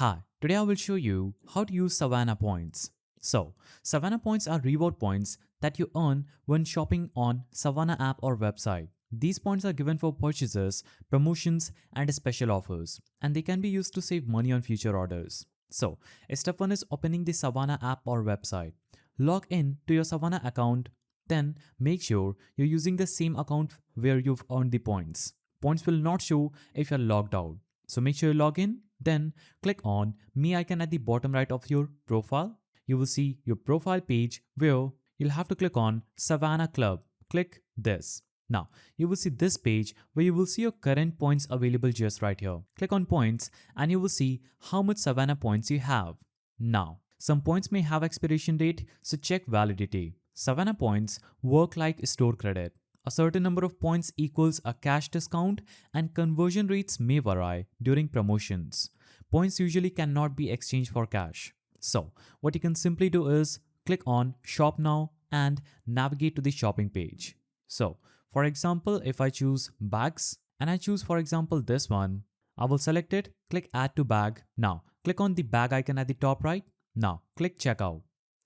Hi, today I will show you how to use Savana Points. So, Savana Points are reward points that you earn when shopping on Savana app or website. These points are given for purchases, promotions, and special offers, and they can be used to save money on future orders. So, step 1 is opening the Savana app or website. Log in to your Savana account, then make sure you're using the same account where you've earned the points. Points will not show if you're logged out. So make sure you log in, then click on Me icon at the bottom right of your profile. You will see your profile page where you'll have to click on Savana Club. Click this. Now, you will see this page where you will see your current points available just right here. Click on points and you will see how much Savana points you have. Now, some points may have expiration date, so check validity. Savana points work like store credit. A certain number of points equals a cash discount, and conversion rates may vary during promotions. Points usually cannot be exchanged for cash. So, what you can simply do is click on Shop Now and navigate to the shopping page. So, for example, if I choose bags and I choose, for example, this one, I will select it, click Add to Bag. Now, click on the bag icon at the top right. Now, click Checkout.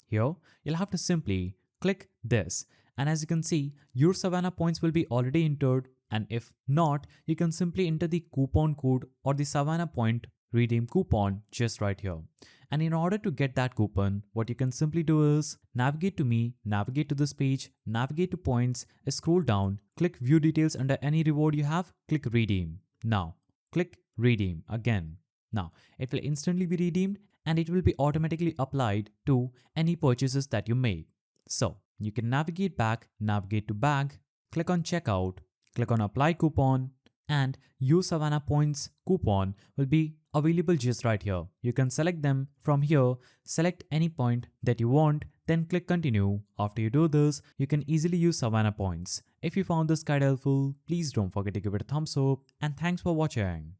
Here, you'll have to simply click this. And as you can see, your Savana points will be already entered, and if not, you can simply enter the coupon code or the Savana point redeem coupon just right here. And in order to get that coupon, what you can simply do is navigate to Me, navigate to this page, navigate to points, scroll down, click view details under any reward you have, click redeem. Now, click redeem again. Now, it will instantly be redeemed and it will be automatically applied to any purchases that you make. So, you can navigate back, navigate to bag, click on checkout, click on apply coupon, and your Savana points coupon will be available just right here. You can select them from here, select any point that you want, then click continue. After you do this, you can easily use Savana points. If you found this guide helpful, please don't forget to give it a thumbs up, and thanks for watching.